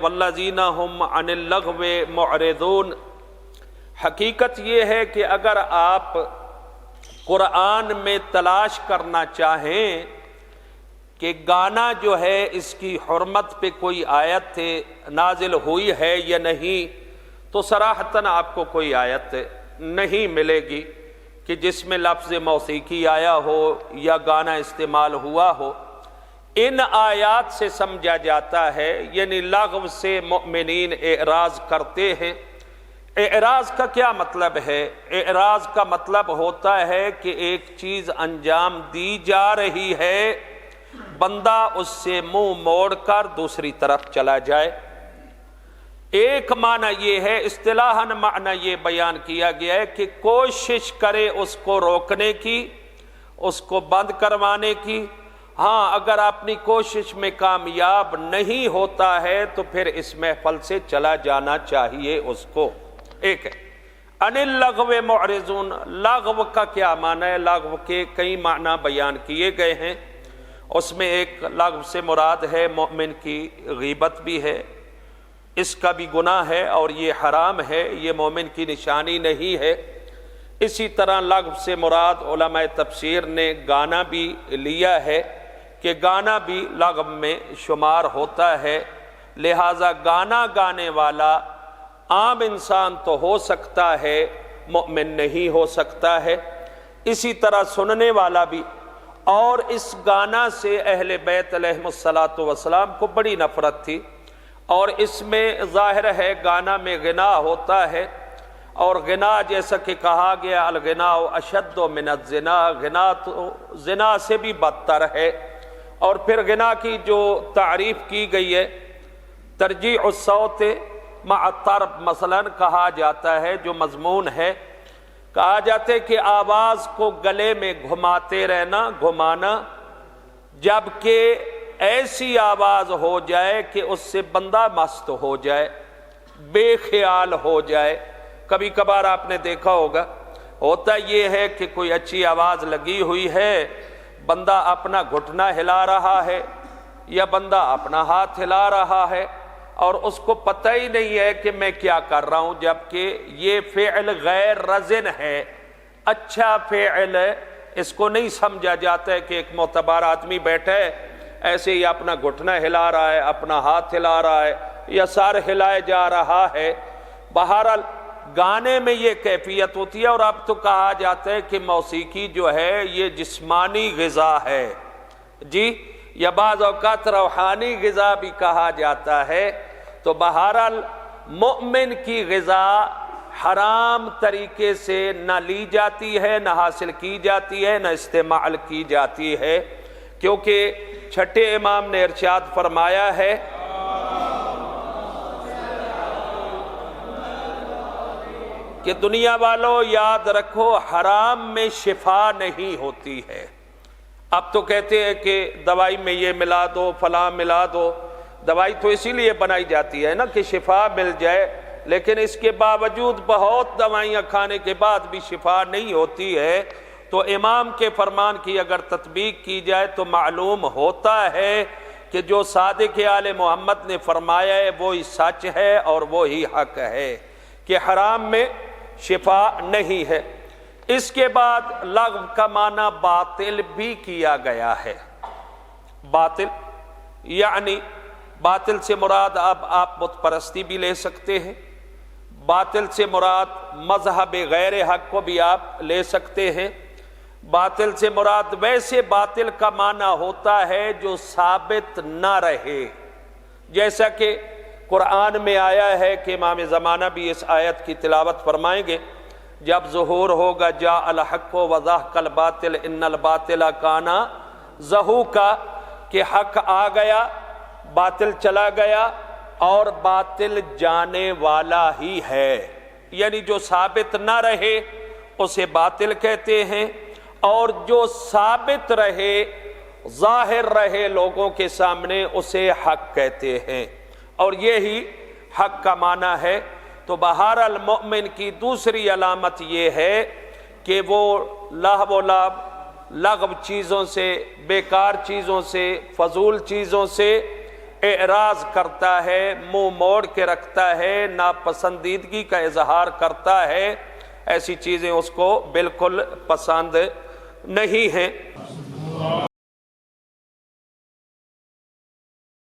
والذین هم عن اللغو معرضون۔ حقیقت یہ ہے کہ اگر آپ قرآن میں تلاش کرنا چاہیں کہ گانا جو ہے اس کی حرمت پہ کوئی آیت نازل ہوئی ہے یا نہیں، تو صراحتاً آپ کو کوئی آیت نہیں ملے گی کہ جس میں لفظ موسیقی آیا ہو یا گانا استعمال ہوا ہو۔ ان آیات سے سمجھا جاتا ہے، یعنی لغو سے مؤمنین اعراض کرتے ہیں۔ اعراض کا کیا مطلب ہے؟ اعراض کا مطلب ہوتا ہے کہ ایک چیز انجام دی جا رہی ہے، بندہ اس سے منہ موڑ کر دوسری طرف چلا جائے۔ ایک معنی یہ ہے، اصطلاحاً معنی یہ بیان کیا گیا ہے کہ کوشش کرے اس کو روکنے کی، اس کو بند کروانے کی۔ ہاں، اگر اپنی کوشش میں کامیاب نہیں ہوتا ہے تو پھر اس محفل سے چلا جانا چاہیے اس کو۔ ایک ہے ان اللغو معرضون۔ لغو کا کیا معنی ہے؟ لغو کے کئی معنی بیان کیے گئے ہیں، اس میں ایک لغو سے مراد ہے مومن کی غیبت بھی ہے، اس کا بھی گناہ ہے اور یہ حرام ہے، یہ مومن کی نشانی نہیں ہے۔ اسی طرح لغو سے مراد علماء تفسیر نے گانا بھی لیا ہے کہ گانا بھی لغو میں شمار ہوتا ہے، لہٰذا گانا گانے والا عام انسان تو ہو سکتا ہے، مومن نہیں ہو سکتا ہے۔ اسی طرح سننے والا بھی۔ اور اس گانا سے اہل بیت علیہم الصلاۃ والسلام کو بڑی نفرت تھی، اور اس میں ظاہر ہے گانا میں غنا ہوتا ہے، اور غنا جیسا کہ کہا گیا الغنا اشد من الزنا، غنا تو زنا سے بھی بدتر ہے۔ اور پھر غنا کی جو تعریف کی گئی ہے، ترجیع الصوت مع الطرب مثلا کہا جاتا ہے، جو مضمون ہے، کہا جاتا ہے کہ آواز کو گلے میں گھماتے رہنا، گھمانا، جبکہ ایسی آواز ہو جائے کہ اس سے بندہ مست ہو جائے، بے خیال ہو جائے۔ کبھی کبھار آپ نے دیکھا ہوگا، ہوتا یہ ہے کہ کوئی اچھی آواز لگی ہوئی ہے، بندہ اپنا گھٹنا ہلا رہا ہے یا بندہ اپنا ہاتھ ہلا رہا ہے اور اس کو پتہ ہی نہیں ہے کہ میں کیا کر رہا ہوں، جبکہ یہ فعل غیر رزن ہے، اچھا فعل ہے۔ اس کو نہیں سمجھا جاتا ہے کہ ایک معتبر آدمی بیٹھا ہے ایسے ہی اپنا گھٹنا ہلا رہا ہے، اپنا ہاتھ ہلا رہا ہے یا سر ہلائے جا رہا ہے۔ بہرحال گانے میں یہ کیفیت ہوتی ہے، اور اب تو کہا جاتا ہے کہ موسیقی جو ہے یہ جسمانی غذا ہے، جی، یا بعض اوقات روحانی غذا بھی کہا جاتا ہے۔ تو بہرحال مومن کی غذا حرام طریقے سے نہ لی جاتی ہے، نہ حاصل کی جاتی ہے، نہ استعمال کی جاتی ہے، کیونکہ چھٹے امام نے ارشاد فرمایا ہے کہ دنیا والوں یاد رکھو حرام میں شفا نہیں ہوتی ہے۔ اب تو کہتے ہیں کہ دوائی میں یہ ملا دو، فلاں ملا دو۔ دوائی تو اسی لیے بنائی جاتی ہے نا کہ شفا مل جائے، لیکن اس کے باوجود بہت دوائیاں کھانے کے بعد بھی شفا نہیں ہوتی ہے۔ تو امام کے فرمان کی اگر تطبیق کی جائے تو معلوم ہوتا ہے کہ جو صادق آل محمد نے فرمایا ہے وہی سچ ہے اور وہی حق ہے کہ حرام میں شفا نہیں ہے۔ اس کے بعد لغو کا معنی باطل بھی کیا گیا ہے۔ باطل یعنی باطل سے مراد اب آپ بت پرستی بھی لے سکتے ہیں، باطل سے مراد مذہب غیر حق کو بھی آپ لے سکتے ہیں، باطل سے مراد ویسے باطل کا معنی ہوتا ہے جو ثابت نہ رہے، جیسا کہ قرآن میں آیا ہے کہ امام زمانہ بھی اس آیت کی تلاوت فرمائیں گے، جب ظہور ہوگا جاء الحق وزهق الباطل ان الباطل کان زہوقا، کہ حق آ گیا، باطل چلا گیا، اور باطل جانے والا ہی ہے، یعنی جو ثابت نہ رہے اسے باطل کہتے ہیں، اور جو ثابت رہے، ظاہر رہے لوگوں کے سامنے، اسے حق کہتے ہیں، اور یہی حق کا معنی ہے۔ تو بہرحال مومن کی دوسری علامت یہ ہے کہ وہ لہو و لغو چیزوں سے، بیکار چیزوں سے، فضول چیزوں سے اعراض کرتا ہے، منہ موڑ کے رکھتا ہے، ناپسندیدگی کا اظہار کرتا ہے، ایسی چیزیں اس کو بالکل پسند نہیں ہیں۔